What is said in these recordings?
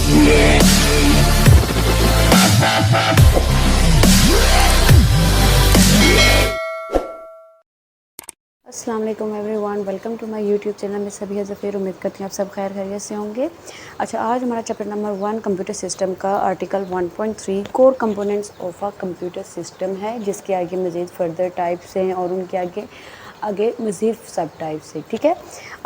अस्सलाम वालेकुम everyone, welcome to my YouTube channel में सभी ज़फ़ीर। उम्मीद करती हूँ आप सब खैर खैरियत से होंगे। अच्छा, आज हमारा चैप्टर नंबर 1 कंप्यूटर सिस्टम का article 1.3 core components of a computer system है, जिसके आगे मज़ीद फर्दर टाइप्स हैं और उनके आगे मज़ीद सब टाइप्स है। ठीक है,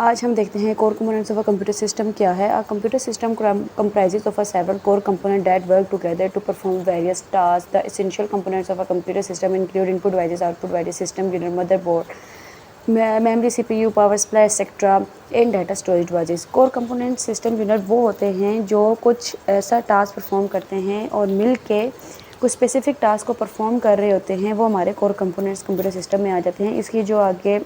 आज हम देखते हैं core components of a computer system क्या है। A computer system comprises of a several core components that work together to perform various tasks. The essential components of a computer system include input devices, output devices, system unit, motherboard, memory, CPU, power supply etcetera and data storage devices. Core component system unit वो होते हैं जो कुछ ऐसा task perform करते हैं और मिल के कुछ स्पेसिफिक टास्क को परफॉर्म कर रहे होते हैं, वो हमारे कोर कंपोनेंट्स कंप्यूटर सिस्टम में आ जाते हैं। इसकी जो आगे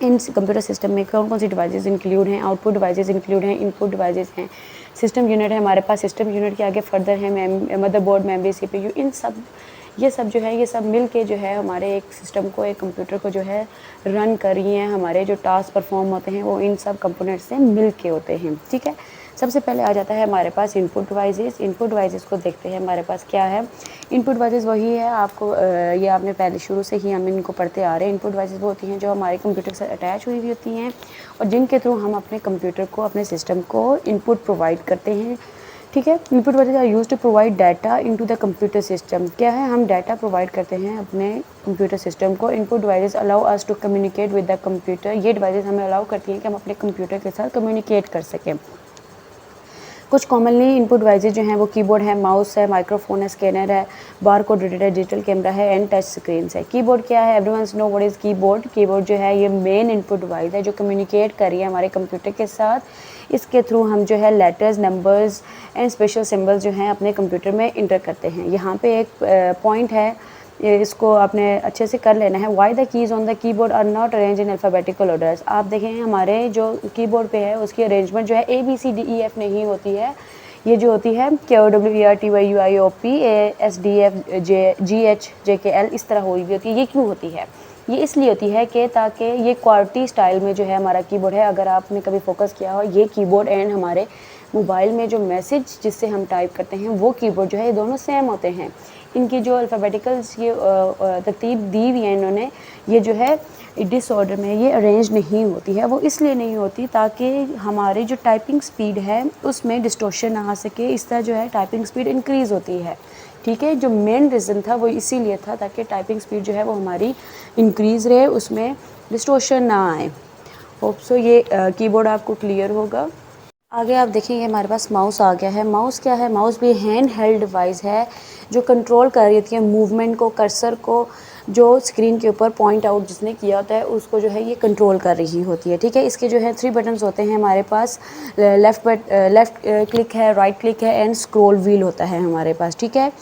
इन कंप्यूटर सिस्टम में कौन कौन सी डिवाइसेस इंक्लूड हैं, आउटपुट डिवाइसेस इंक्लूड हैं, इनपुट डिवाइसेस हैं, सिस्टम यूनिट है हमारे पास। सिस्टम यूनिट के आगे फर्दर है मदरबोर्ड, मेमोरी, CPU, इन सब ये सब जो है ये सब मिल के जो है हमारे एक सिस्टम को, एक कंप्यूटर को जो है रन कर रही हैं। हमारे जो टास्क परफॉर्म होते हैं वो इन सब कंपोनेंट से मिल के होते हैं। ठीक है, सबसे पहले आ जाता है हमारे पास इनपुट डिवाइसेस। इनपुट डिवाइसेस को देखते हैं हमारे पास क्या है। इनपुट डिवाइसेस वही है, आपको ये आपने पहले शुरू से ही हम इनको पढ़ते आ रहे हैं। इनपुट डिवाइसेस वो होती हैं जो हमारे कंप्यूटर से अटैच हुई होती हैं और जिनके थ्रू हम अपने कंप्यूटर को, अपने सिस्टम को इनपुट प्रोवाइड करते हैं। ठीक है, input devices are used to provide data into the computer system. क्या है, हम डाटा प्रोवाइड करते हैं अपने कंप्यूटर सिस्टम को। Input devices allow us to communicate with the computer. ये डिवाइसेस हमें अलाउ करती हैं कि हम अपने कंप्यूटर के साथ कम्युनिकेट कर सकें। कुछ कॉमनली इनपुट डिवाइसेस जो हैं वो कीबोर्ड है, माउस है, माइक्रोफोन है, स्कैनर है, बार कोड रीडर है, डिजिटल कैमरा है एंड टच स्क्रीन है। कीबोर्ड क्या है, everyone know what is keyboard. Keyboard जो है ये मेन इनपुट डिवाइस है जो कम्युनिकेट कर रही है हमारे कंप्यूटर के साथ। इसके थ्रू हम जो है letters, numbers and special symbols जो हैं अपने कंप्यूटर में इंटर करते हैं। यहाँ पे एक पॉइंट है, इसको आपने अच्छे से कर लेना है। Why the keys on the keyboard are not arrange in alphabetical orders. आप देखें हमारे जो कीबोर्ड पे है उसकी अरेंजमेंट जो है ABCDEF नहीं होती है। ये जो होती है KOWERTYUIOPASDFGHJKL इस तरह हुई हुई होती है। ये क्यों होती है? ये इसलिए होती है कि ताकि ये क्वार्टी स्टाइल में जो है हमारा कीबोर्ड है। अगर आपने कभी फोकस किया हो, ये कीबोर्ड एंड हमारे मोबाइल में जो मैसेज जिससे हम टाइप करते हैं वो कीबोर्ड जो है ये दोनों सेम होते हैं। इनकी जो अल्फ़ाबेटिकल्स ये तरतीब दी हुई है इन्होंने, ये जो है डिसऑर्डर में ये अरेंज नहीं होती है। वो इसलिए नहीं होती ताकि हमारी जो टाइपिंग स्पीड है उसमें डिस्टॉर्शन ना आ सके। इस तरह जो है टाइपिंग स्पीड इंक्रीज़ होती है। ठीक है, जो मेन रीज़न था वो इसीलिए था ताकि टाइपिंग स्पीड जो है वो हमारी इंक्रीज़ रहे, उसमें डिस्टॉर्शन ना आए। होप सो ये कीबोर्ड आपको क्लियर होगा। आगे आप देखेंगे हमारे पास माउस आ गया है। माउस क्या है, माउस भी हैंड हेल्ड डिवाइस है जो कंट्रोल कर रही होती है मूवमेंट को, कर्सर को। जो स्क्रीन के ऊपर पॉइंट आउट जिसने किया होता है उसको जो है ये कंट्रोल कर रही होती है। ठीक है, इसके जो है 3 बटन्स होते हैं हमारे पास। लेफ़्ट क्लिक है, राइट क्लिक है एंड स्क्रॉल व्हील होता है हमारे पास। ठीक है,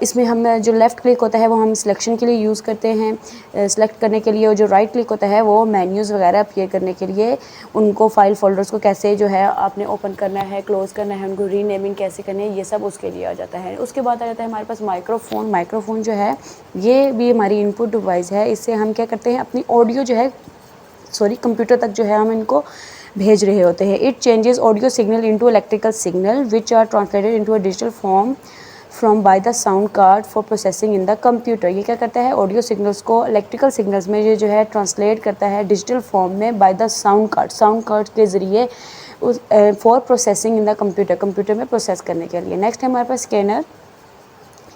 इसमें हम जो लेफ़्ट क्लिक होता है वो हम सिलेक्शन के लिए यूज़ करते हैं, सेलेक्ट करने के लिए। और जो राइट क्लिक होता है वो मेन्यूज़ वगैरह अपीयर करने के लिए, उनको फाइल फोल्डर्स को कैसे जो है आपने ओपन करना है, क्लोज़ करना है, उनको रीनेमिंग कैसे करनी है, ये सब उसके लिए आ जाता है। उसके बाद आ जाता है हमारे पास माइक्रोफोन। माइक्रोफोन जो है ये भी हमारी इनपुट डिवाइस है। इससे हम क्या करते हैं, अपनी ऑडियो जो है कंप्यूटर तक जो है हम इनको भेज रहे होते हैं। It changes audio signal into electrical signal which are translated into a digital form from by the sound card for processing in the computer. ये क्या करता है, ऑडियो सिग्नल्स को इलेक्ट्रिकल सिग्नल्स में ये जो है ट्रांसलेट करता है डिजिटल फॉर्म में बाय द साउंड कार्ड के ज़रिए उस for processing in the computer में प्रोसेस करने के लिए। नेक्स्ट है हमारे पास scanner.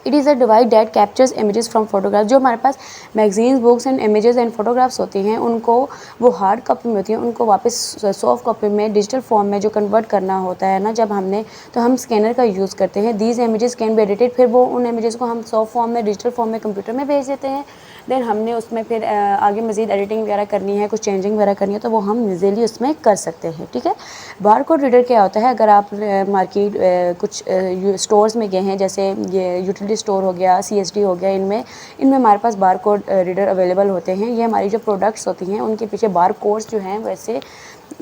It is a device that captures images from photograph. जो हमारे पास magazines, books and images and photographs होती हैं उनको वो हार्ड कॉपी में होती हैं, उनको वापस सॉफ्ट कॉपी में, डिजिटल फॉर्म में जो कन्वर्ट करना होता है ना जब हमने, तो हम स्कैनर का यूज़ करते हैं। These images can be edited. फिर वो उन इमेजेस को हम सॉफ्ट फॉर्म में, डिजिटल फॉर्म में कंप्यूटर में भेज देते हैं। देन हमने उसमें फिर आगे मज़ीद एडिटिंग वगैरह करनी है, कुछ चेंजिंग वगैरह करनी है तो वो हम ईज़िली उसमें कर सकते हैं। ठीक है, बार कोड रीडर क्या होता है, अगर आप मार्केट कुछ स्टोर्स में गए हैं, जैसे ये यूटिलिटी स्टोर हो गया, CSD हो गया, इनमें हमारे पास बार कोड रीडर अवेलेबल होते हैं। ये हमारी जो प्रोडक्ट्स होती हैं उनके पीछे बार कोड्स जो हैं वैसे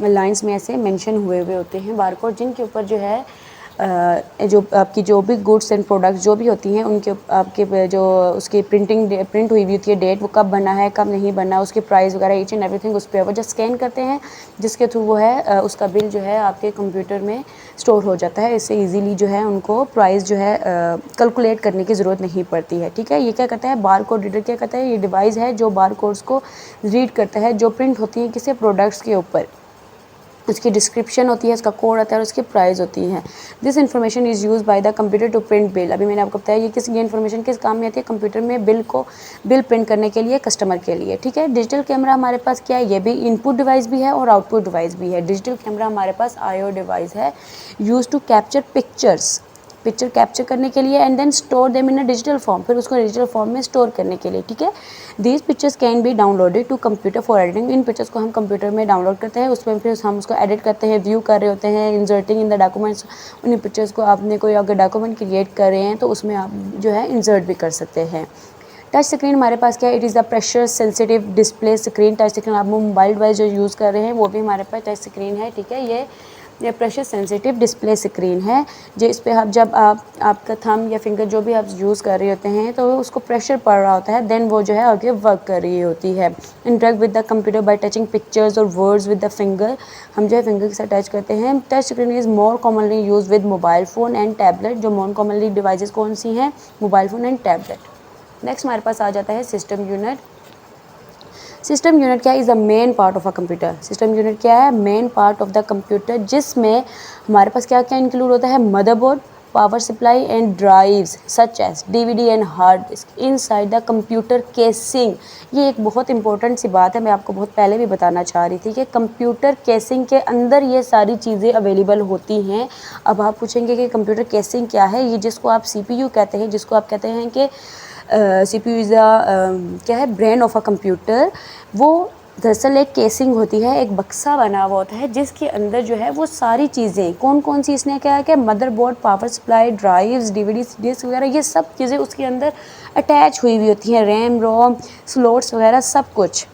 लाइंस में ऐसे मेंशन हुए हुए होते हैं बार कोड, जिनके ऊपर जो है जो आपकी जो भी गुड्स एंड प्रोडक्ट्स जो भी होती हैं उनके आपके जो उसकी प्रिंट हुई हुई होती है डेट, वो कब बना है कब नहीं बना, उसके प्राइस वगैरह ईच एंड एवरीथिंग उस पर वो जस्ट स्कैन करते हैं, जिसके थ्रू वो है उसका बिल जो है आपके कंप्यूटर में स्टोर हो जाता है। इससे इजीली जो है उनको प्राइस जो है कैलकुलेट करने की ज़रूरत नहीं पड़ती है। ठीक है, ये क्या करता है, बार कोड रीडर क्या करता है, ये डिवाइस है जो बार कोड्स को रीड करता है जो प्रिंट होती है किसी प्रोडक्ट्स के ऊपर। उसकी डिस्क्रिप्शन होती है, उसका कोड आता है और उसकी प्राइस होती है। This information is use by the computer to print bill. अभी मैंने आपको बताया ये इन्फॉर्मेशन किस काम में आती है, कंप्यूटर में बिल प्रिंट करने के लिए कस्टमर के लिए। ठीक है, डिजिटल कैमरा हमारे पास क्या है, ये भी इनपुट डिवाइस भी है और आउटपुट डिवाइस भी है। डिजिटल कैमरा हमारे पास IO डिवाइस है use to capture picture capture करने के लिए and then store them in a digital form, फिर उसको डिजिटल फॉर्म में स्टोर करने के लिए। ठीक है, these pictures can be downloaded to computer for editing. इन पिक्चर्स को हम कंप्यूटर में डाउनलोड करते हैं, उसमें फिर हम उसको एडिट करते हैं, व्यू कर रहे होते हैं, इंसर्टिंग इन द डॉक्यूमेंट्स। उन पिक्चर्स को आपने कोई अगर डॉक्यूमेंट क्रिएट कर रहे हैं तो उसमें आप जो है इंसर्ट भी कर सकते हैं। टच स्क्रीन हमारे पास क्या है, it is the pressure sensitive display screen. Touch screen आप मोबाइल डिवाइस जो यूज़ कर रहे हैं वो भी हमारे पास टच स्क्रीन है। ठीक है, ये प्रेशर सेंसिटिव डिस्प्ले स्क्रीन है, जो इस पे आप जब आपका थंब या फिंगर जो भी आप यूज़ कर रहे होते हैं तो उसको प्रेशर पड़ रहा होता है, देन वो जो है आगे वर्क कर रही होती है। Interact with the computer bye touching pictures और वर्ड्स विद द फिंगर। हम जो है फिंगर के साथ टच करते हैं। Touch screen is more commonly use with mobile phone and tablet. जो मोर कॉमनली डिवाइसेस कौन सी हैं, mobile phone and tablet. Next हमारे पास आ जाता है सिस्टम यूनिट। सिस्टम यूनिट क्या is the main part of a computer. System unit क्या है, main part of the computer, जिसमें हमारे पास क्या क्या इंक्लूड होता है, motherboard, power supply and drives such as DVD and hard disk inside the computer casing. ये एक बहुत इंपॉर्टेंट सी बात है, मैं आपको बहुत पहले भी बताना चाह रही थी कि कंप्यूटर केसिंग के अंदर ये सारी चीज़ें अवेलेबल होती हैं। अब आप पूछेंगे कि कंप्यूटर केसिंग क्या है, ये जिसको आप CPU कहते हैं, जिसको आप कहते हैं कि CPU इज़ क्या है, ब्रेन ऑफ अ कंप्यूटर। वो दरअसल एक केसिंग होती है, एक बक्सा बना हुआ होता है जिसके अंदर जो है वो सारी चीज़ें कौन कौन सी, इसने क्या है कि motherboard, power supply, drives, DVD disk वगैरह, ये सब चीज़ें उसके अंदर अटैच हुई हुई होती हैं, रैम रोम स्लॉट्स वगैरह सब कुछ,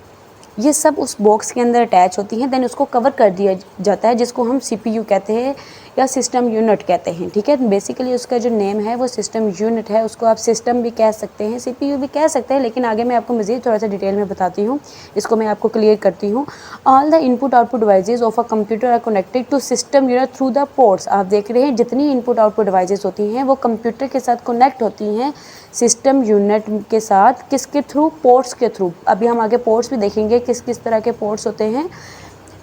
ये सब उस बॉक्स के अंदर अटैच होती हैं। देन उसको कवर कर दिया जाता है जिसको हम CPU कहते हैं या सिस्टम यूनिट कहते हैं। ठीक है, बेसिकली उसका जो नेम है वो सिस्टम यूनिट है। उसको आप सिस्टम भी कह सकते हैं, CPU भी कह सकते हैं, लेकिन आगे मैं आपको मज़ीद थोड़ा सा डिटेल में बताती हूँ, इसको मैं आपको क्लियर करती हूँ। All the input output devices of a computer are connected to system unit through the ports. आप देख रहे हैं जितनी इनपुट आउटपुट डिवाइसेज होती हैं वो कंप्यूटर के साथ कनेक्ट होती हैं सिस्टम यूनिट के साथ, किसके थ्रू, पोर्ट्स के थ्रू। अभी हम आगे पोर्ट्स भी देखेंगे किस किस तरह के पोर्ट्स होते हैं।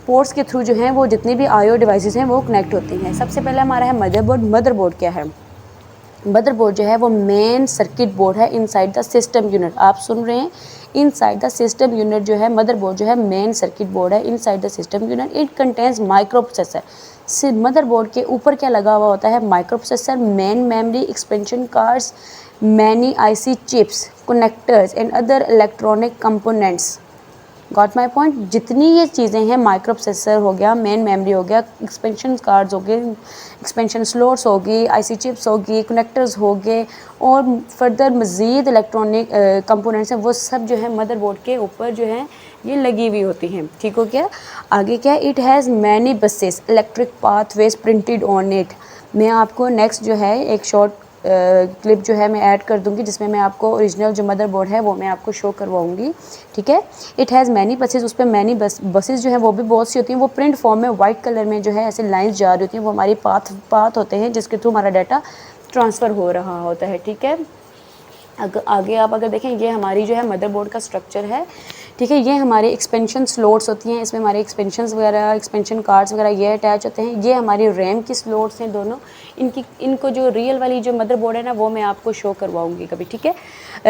पोर्ट्स के थ्रू जो हैं वो जितनी भी IO डिवाइसेस हैं वो कनेक्ट होती हैं। सबसे पहले हमारा है मदरबोर्ड। मदरबोर्ड क्या है, मदरबोर्ड जो है वो मेन सर्किट बोर्ड है इनसाइड द सिस्टम यूनिट। आप सुन रहे हैं, इनसाइड द सिस्टम यूनिट जो है मदरबोर्ड जो है मेन सर्किट बोर्ड है inside the system unit. It contains micro processor. Motherboard के ऊपर क्या लगा हुआ होता है, micro processor, main memory, expansion cards, many IC chips, connectors and other electronic components. Got my point. जितनी ये चीज़ें हैं, माइक्रो प्रोसेसर हो गया, मेन मेमोरी हो गया, एक्सपेंशन कार्ड्स हो गए, एक्सपेंशन स्लॉट्स होगी, IC चिप्स होगी, कनेक्टर्स हो गए और फर्दर मज़ीद इलेक्ट्रॉनिक कंपोनेंट्स हैं, वो सब जो है मदरबोर्ड के ऊपर जो है ये लगी हुई होती हैं। ठीक हो गया, आगे क्या, it has many buses, electric pathways printed on it. मैं आपको नेक्स्ट जो है एक शॉर्ट क्लिप जो है मैं ऐड कर दूंगी जिसमें मैं आपको ओरिजिनल जो मदरबोर्ड है वो मैं आपको शो करवाऊंगी। ठीक है, इट हैज़ मैनी बसेस, उस पर मैनी बसेस जो है वो भी बहुत सी होती हैं। वो प्रिंट फॉर्म में वाइट कलर में जो है ऐसे लाइंस जा रही होती हैं, वो हमारी पाथ होते हैं जिसके थ्रू हमारा डाटा ट्रांसफ़र हो रहा होता है। ठीक है, आगे आप अगर देखें, ये हमारी जो है मदरबोर्ड का स्ट्रक्चर है। ठीक है, ये हमारे एक्सपेंशन स्लॉट्स होती हैं, इसमें हमारे एक्सपेंशंस वगैरह, एक्सपेंशन कार्ड्स वगैरह ये अटैच होते हैं। ये हमारी रैम की स्लॉट्स हैं दोनों। इनको जो रियल वाली जो मदरबोर्ड है ना वो मैं आपको शो करवाऊंगी कभी। ठीक है,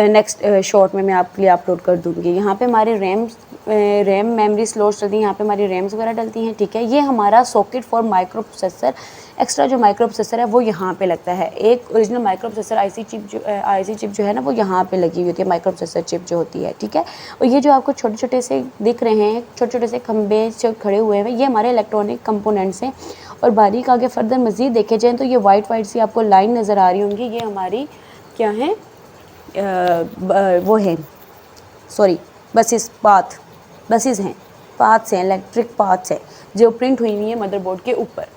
नेक्स्ट शॉर्ट में मैं आपके लिए अपलोड कर दूंगी। यहाँ पे हमारे रैम मेमोरी स्लॉट्स डलती हैं, यहाँ पे हमारी रैम्स वगैरह डलती हैं। ठीक है, ये हमारा socket for micro processor, extra जो माइक्रो प्रोसेसर है वो यहाँ पे लगता है। एक original micro processor IC chip जो है ना वो यहाँ पे लगी हुई होती है, माइक्रो प्रोसेसर चिप जो होती है। ठीक है, और ये जो आपको छोटे छोटे से दिख रहे हैं, छोटे छोटे से खंबे जो खड़े हुए हैं, ये हमारे इलेक्ट्रॉनिक कंपोनेंट्स हैं। और बारीक आगे फर्दर मज़ीद देखे जाएँ तो ये वाइट सी आपको लाइन नज़र आ रही होंगी, ये हमारी क्या है, वो है, सॉरी, बसेस हैं, पाथ्स हैं, इलेक्ट्रिक पाथ्स हैं जो प्रिंट हुई हुई है मदरबोर्ड के ऊपर।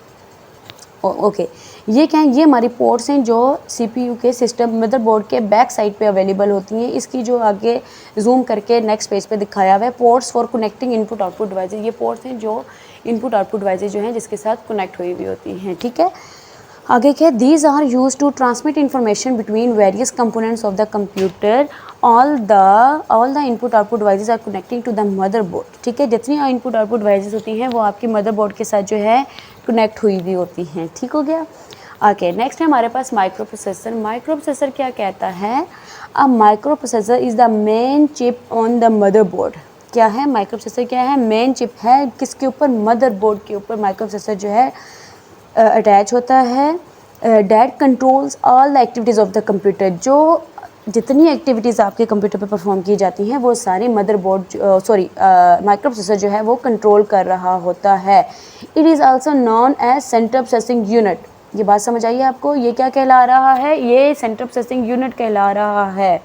ओके, ये क्या है, ये हमारी पोर्ट्स हैं जो सीपीयू के सिस्टम मदरबोर्ड के बैक साइड पे अवेलेबल होती हैं। इसकी जो आगे जूम करके नेक्स्ट पेज पे दिखाया हुआ है, ports for connecting input output devices, ये पोर्ट्स हैं जो इनपुट आउटपुट डिवाइसेज जो हैं जिसके साथ कनेक्ट हुई हुई होती हैं, ठीक है। आगे क्या है, these are use to transmit information between various components of the computer, all the input output devices are connecting to the motherboard, ठीक है। जितनी इनपुट आउटपुट डिवाइसेज होती हैं वो आपकी मदरबोर्ड के साथ जो है कनेक्ट हुई हुई होती हैं, ठीक हो गया। ओके, नेक्स्ट है हमारे पास माइक्रो प्रोसेसर। माइक्रो प्रोसेसर क्या कहता है, a micro processor is the main chip on the motherboard. क्या है माइक्रो प्रोसेसर, क्या है, मेन चिप है किसके ऊपर, मदरबोर्ड के ऊपर माइक्रो प्रोसेसर जो है अटैच होता है। That controls all the activities of the computer, जो जितनी एक्टिविटीज़ आपके कंप्यूटर पर परफॉर्म की जाती हैं वो सारी मदरबोर्ड माइक्रो प्रोसेसर जो है वो कंट्रोल कर रहा होता है। It is also known as central processing unit. ये बात समझ आइए आपको, ये क्या कहला रहा है, ये सेंट्रल प्रोसेसिंग यूनिट कहला रहा है।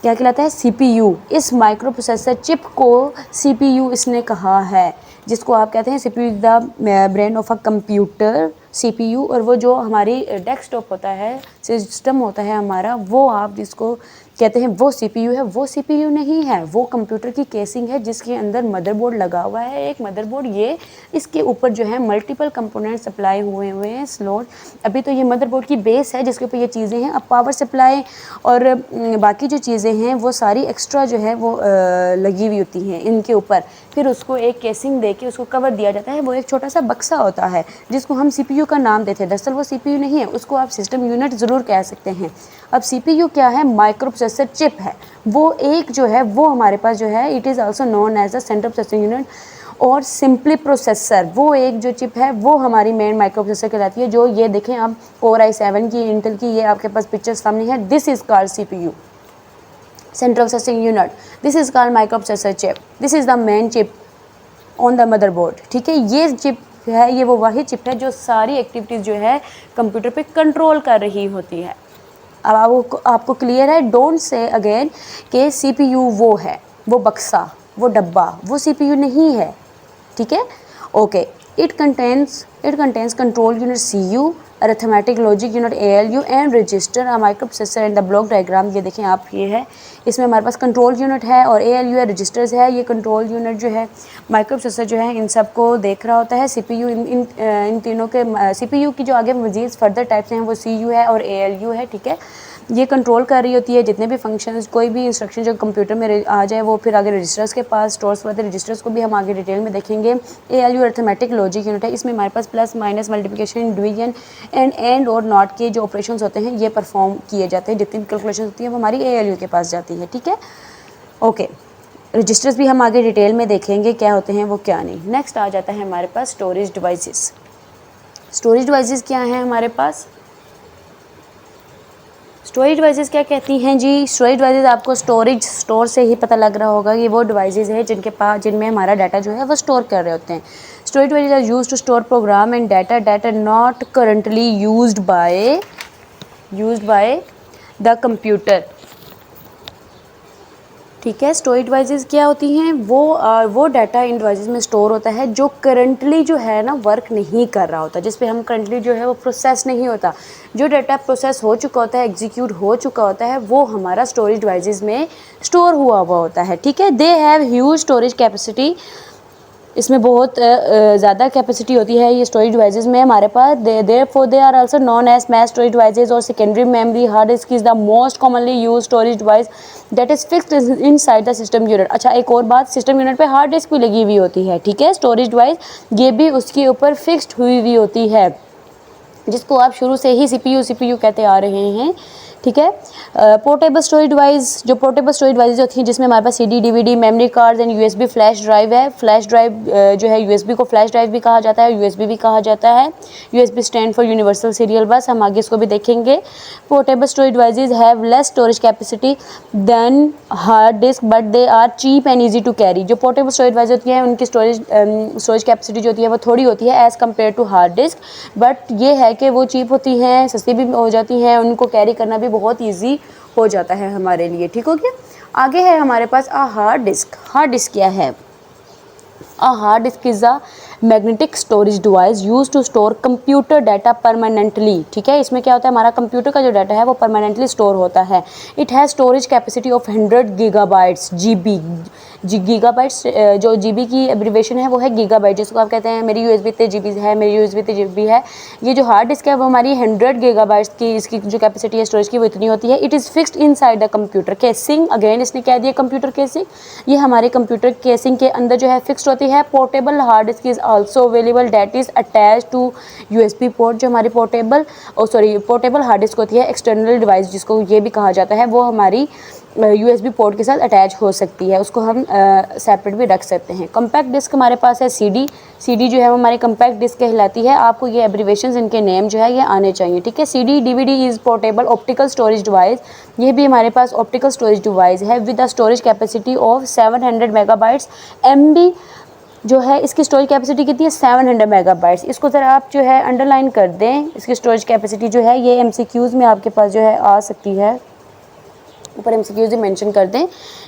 क्या कहलाता है, सीपीयू। इस माइक्रो प्रोसेसर चिप को सीपीयू इसने कहा है, जिसको आप कहते हैं CPU the brain of a computer, CPU. और वो जो हमारी डेस्कटॉप होता है, सिस्टम होता है हमारा, वो आप जिसको कहते हैं वो सीपीयू है, वो सीपीयू नहीं है, वो कंप्यूटर की केसिंग है जिसके अंदर मदरबोर्ड लगा हुआ है, एक मदरबोर्ड। ये इसके ऊपर जो है मल्टीपल कंपोनेंट सप्लाई हुए हैं स्लॉट। अभी तो ये मदरबोर्ड की बेस है जिसके ऊपर ये चीज़ें हैं। अब पावर सप्लाई और बाकी जो चीज़ें हैं वो सारी एक्स्ट्रा जो है वो लगी हुई होती हैं इनके ऊपर। फिर उसको एक केसिंग दे के उसको कवर दिया जाता है, वो एक छोटा सा बक्सा होता है जिसको हम सीपीयू का नाम देते हैं। दरअसल वो सीपीयू नहीं है, उसको आप सिस्टम यूनिट ज़रूर कह सकते हैं। अब सीपीयू क्या है, माइक्रो प्रोसेसर चिप है, वो एक जो है वो हमारे पास जो है it is also known as a central processing unit. और सिंपली प्रोसेसर, वो एक जो चिप है वो हमारी मेन माइक्रो प्रोसेसर कहलाती है। जो ये देखें आप कोर i7 की, इंटेल की, ये आपके पास पिक्चर सामने है, this is called CPU, central processing unit. This is called micro processor chip, this is the main chip on the motherboard, ठीक है। ये चिप है, ये वो वही चिप है जो सारी एक्टिविटीज़ जो है कंप्यूटर पे कंट्रोल कर रही होती है। अब आपको क्लियर है, डोंट से अगेन कि सीपीयू वो है, वो बक्सा, वो डब्बा, वो सीपीयू नहीं है, ठीक है। Okay, it contains control unit CU, arithmetic logic unit ALU and register, micro processor and the block diagram. ये देखें आप, ये है, इसमें हमारे पास कंट्रोल यूनिट है और ALU है, रजिस्टर्स है। ये कंट्रोल यूनिट जो है माइक्रो प्रोसेसर जो है इन सबको देख रहा होता है। सीपीयू इन तीनों के, सीपीयू की जो आगे मजीद फर्दर टाइप्स हैं वो CU है और ALU है, ठीक है। ये कंट्रोल कर रही होती है जितने भी फंक्शंस, कोई भी इंस्ट्रक्शन जो कंप्यूटर में आ जाए वो फिर आगे रजिस्टर्स के पास स्टोर्स होते हैं। रजिस्टर्स को भी हम आगे डिटेल में देखेंगे। ALU अरिथमेटिक लॉजिक यूनिट है, इसमें हमारे पास plus minus multiplication division and और नॉट के जो ऑपरेशंस होते हैं ये परफॉर्म किए जाते हैं। जितनी भी कैलकुलेशन होती है वो हमारी ALU के पास जाती है, ठीक है। ओके, रजिस्टर्स भी हम आगे डिटेल में देखेंगे क्या होते हैं वो क्या नहीं। नेक्स्ट आ जाता है हमारे पास स्टोरेज डिवाइसेस। स्टोरेज डिवाइसेस क्या हैं हमारे पास, स्टोरेज डिवाइसेस क्या कहती हैं जी। स्टोरेज डिवाइसेस आपको स्टोर से ही पता लग रहा होगा कि वो डिवाइसेस हैं जिनमें हमारा डाटा जो है वो स्टोर कर रहे होते हैं। Storage devices are used to store program and data not currently used by the computer, ठीक है। स्टोरेज डिवाइसेस क्या होती हैं, वो डाटा इन डिवाइसेस में स्टोर होता है जो करंटली जो है ना वर्क नहीं कर रहा होता, जिस पे हम करंटली जो है वो प्रोसेस नहीं होता। जो डाटा प्रोसेस हो चुका होता है, एग्जीक्यूट हो चुका होता है, वो हमारा स्टोरेज डिवाइसेस में स्टोर हुआ होता है, ठीक है। They have huge storage capacity, इसमें बहुत ज़्यादा कैपेसिटी होती है ये स्टोरेज डिवाइसेस में हमारे पास। Therefore they are also known as mass storage devices और secondary memory. Hard disk is the most commonly use storage device that is fixed inside the system unit. अच्छा, एक और बात, सिस्टम यूनिट पे hard disk भी लगी हुई होती है, ठीक है। स्टोरेज डिवाइस ये भी उसके ऊपर फिक्स्ड हुई हुई होती है, जिसको आप शुरू से ही CPU कहते आ रहे हैं, ठीक है। पोर्टेबल स्टोरेज डिवाइस, जो पोर्टेबल स्टोरेज डिवाइस होती हैं जिसमें हमारे पास CD, DVD, memory cards and USB flash drive है। फ्लैश ड्राइव जो है USB को फ्लैश ड्राइव भी कहा जाता है, USB भी कहा जाता है। USB stand for universal serial bus, हम आगे इसको भी देखेंगे। Portable storage devices have less storage capacity than hard disk but they are cheap and easy to carry. जो पोर्टेबल स्टोरेज डिवाइस होती है उनकी स्टोरेज कैपेसिटी जो होती है वो थोड़ी होती है as compare to hard disk, but ये है कि वो चीप होती हैं, सस्ती भी हो जाती हैं, उनको कैरी करना भी बहुत ईजी हो जाता है हमारे लिए, ठीक हो गया। आगे है हमारे पास हार्ड डिस्क। हार्ड डिस्क क्या है, hard disk is a magnetic storage device use to store computer data permanently. ठीक है, इसमें क्या होता है, हमारा कंप्यूटर का जो डाटा है वो परमानेंटली स्टोर होता है। It has storage capacity of 100 gigabytes GB। Gigabytes, जो GB की एब्रीवेशन है वो है गीगाबाइट, जिसको आप कहते हैं मेरी USB इतने GB है, मेरी USB इतने GB है। ये जो हार्ड डिस्क है वो हमारी 100 गीगाबाइट्स की, इसकी जो कैपेसिटी है स्टोरेज की वो इतनी होती है। It is fixed inside the computer casing. Again इसने कह दिया कंप्यूटर केसिंग, ये हमारे कंप्यूटर केसिंग के अंदर जो है फिक्स्ड होती है। Portable hard disk is also available that is attach to USB port. जो हमारी पोर्टेबल हार्ड डिस्क होती है, एक्सटर्नल डिवाइस जिसको ये भी कहा जाता है, वो हमारी USB पोर्ट के साथ अटैच हो सकती है, उसको हम सेपरेट भी रख सकते हैं। कम्पैक्ट डिस्क हमारे पास है CD जो है वो हमारी कम्पैक्ट डिस्क कहलाती है। आपको ये एब्रीवेशंस इनके नेम जो है ये आने चाहिए। ठीक है, CD DVD is portable optical storage device, ये भी हमारे पास ऑप्टिकल स्टोरेज डिवाइस है with a storage capacity of 700 megabytes. MB जो है इसकी स्टोरेज कैपेसिटी कितनी है, 700 मेगाबाइट्स। इसको ज़रा आप जो है अंडरलाइन कर दें, इसकी स्टोरेज कैपेसिटी जो है ये MCQs में आपके पास जो है आ सकती है, ऊपर MCQs मेंशन कर दें।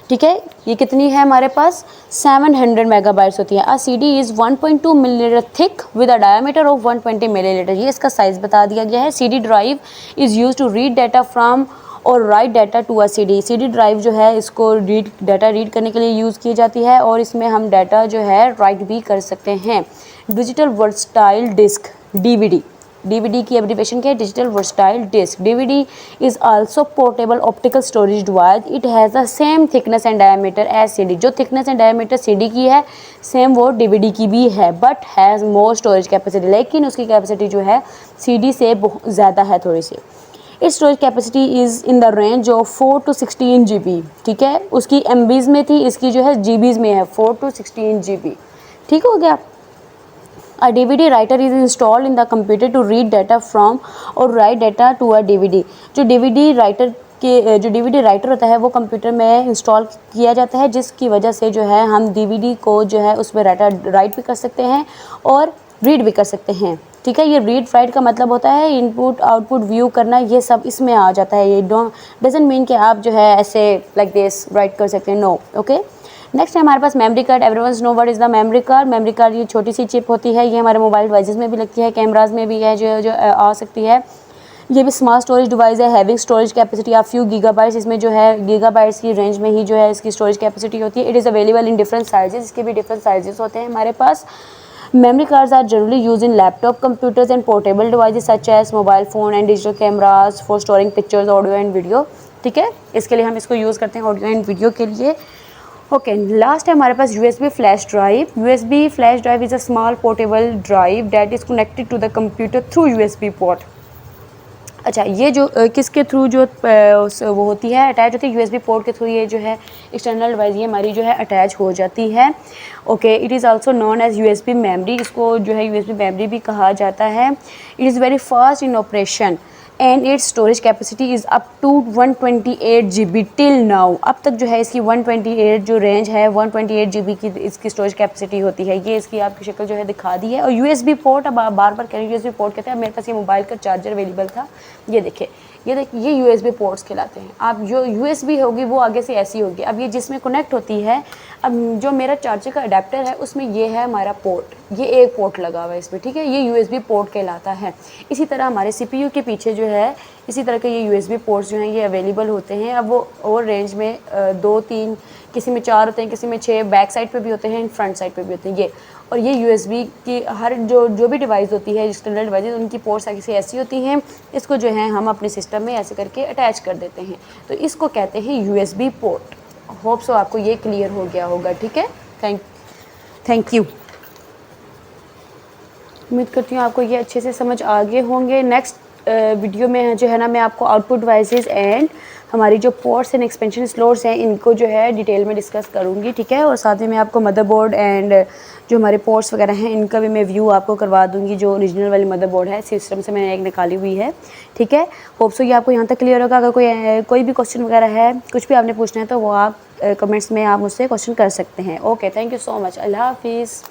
ठीक है, ये कितनी है हमारे पास, 700 मेगाबाइट्स होती है। CD is 1.2 millilitre thick with a diameter of 120 millilitre, ये इसका साइज़ बता दिया गया है। CD drive is use to read data from और write data to a CD drive जो है इसको डाटा रीड करने के लिए यूज़ की जाती है और इसमें हम डाटा जो है राइट भी कर सकते हैं। डिजिटल वर्सटाइल डिस्क DVD की एब्रीवेशन क्या है, digital versatile disk. DVD is also portable optical storage device. It has the same thickness and diameter as CD। जो थिकनेस एंड डायमीटर CD की है सेम वो DVD की भी है, but has more storage capacity, लेकिन उसकी कैपेसिटी जो है CD से बहुत ज़्यादा है थोड़ी सी। इस storage capacity is in the range of 4 to 16 GB। ठीक है, उसकी MBs में थी, इसकी जो है GBs में है, 4 to 16 GB। ठीक हो गया। A DVD writer is installed in the computer to read data from or write data to a DVD। जो DVD राइटर होता है वो कंप्यूटर में इंस्टॉल किया जाता है, जिसकी वजह से जो है हम DVD को जो है उसमें राइट भी कर सकते हैं और रीड भी कर सकते हैं। ठीक है, ये रीड राइट का मतलब होता है इनपुट आउटपुट व्यू करना, ये सब इसमें आ जाता है। ये डजंट मीन कि आप जो है ऐसे लाइक दिस राइट कर सकते हैं, नो। ओके, नेक्स्ट है हमारे पास memory card. Everyone know what is the memory card. Memory card ये छोटी सी चिप होती है, ये हमारे मोबाइल डिवाइसेस में भी लगती है, कैमराज में भी है जो आ सकती है। ये भी स्मॉल स्टोरेज डिवाइस है, having storage capacity of few gigabytes. इसमें जो है गीगाबाइट्स की रेंज में ही जो है इसकी स्टोरेज कैपेसिटी होती है। It is available in different sizes, इसके भी डिफरेंट साइजेस होते हैं हमारे पास। Memory cards are generally used in laptop computers and portable devices such as mobile phone and digital cameras for storing pictures, audio and video। ठीक है, इसके लिए हम इसको यूज़ करते हैं ऑडियो एंड वीडियो के लिए। ओके, लास्ट है हमारे पास USB flash drive. USB flash drive is a small portable drive that is connected to the computer through USB port. अच्छा, ये जो किसके थ्रू जो वो होती है, अटैच होती है USB पोर्ट के थ्रू, ये जो है एक्सटर्नल डिवाइस ये हमारी जो है अटैच हो जाती है। Okay, it is also known as USB memory, इसको जो है USB मेमोरी भी कहा जाता है। It is very fast in operation and its storage capacity is up to 128 GB till now. अब तक जो है इसकी 128 जो रेंज है 128 GB की इसकी स्टोरेज कैपेसिटी होती है। ये इसकी आपकी शक्ल जो है दिखा दी है। और USB पोर्ट, अब आप बार बार कह रहे हैं USB पोर्ट कहते हैं, मेरे पास ये मोबाइल का चार्जर अवेलेबल था, ये देखिए ये USB पोर्ट्स कहलाते हैं। आप जो USB होगी वो आगे से ऐसी होगी। अब ये जिसमें कनेक्ट होती है, अब जो मेरा चार्जर का अडेप्टर है उसमें ये है हमारा पोर्ट, ये एक पोर्ट लगा हुआ है इसमें। ठीक है, ये USB पोर्ट कहलाता है। इसी तरह हमारे CPU के पीछे जो है इसी तरह के ये USB पोर्ट्स जो हैं ये अवेलेबल होते हैं। अब वो और रेंज में 2-3, किसी में 4 होते हैं, किसी में 6, बैक साइड पे भी होते हैं, फ्रंट साइड पे भी होते हैं ये। और ये USB की हर जो भी डिवाइस होती है, एक्सटर्नल डिवाइस, उनकी पोर्ट्स ऐसी होती हैं, इसको जो है हम अपने सिस्टम में ऐसे करके अटैच कर देते हैं, तो इसको कहते हैं USB पोर्ट। होप सो आपको ये क्लियर हो गया होगा। ठीक है, थैंक यू। उम्मीद करती हूँ आपको ये अच्छे से समझ आ गए होंगे। नेक्स्ट वीडियो में जो है ना मैं आपको आउटपुट डिवाइसेस एंड हमारी जो पोर्ट्स एंड एक्सपेंशन स्लोट्स हैं इनको जो है डिटेल में डिस्कस करूँगी। ठीक है, और साथ में मैं आपको मदरबोर्ड एंड जो हमारे पोर्ट्स वगैरह हैं इनका भी मैं व्यू आपको करवा दूँगी। जो ओरिजिनल वाली मदरबोर्ड है सिस्टम से मैंने एक निकाली हुई है। ठीक है, होप सो ये आपको यहाँ तक क्लियर होगा। अगर कोई भी क्वेश्चन वगैरह है, कुछ भी आपने पूछना है, तो वो आप कमेंट्स में आप मुझसे क्वेश्चन कर सकते हैं। Okay, thank you so much. अल्लाह हाफिज़।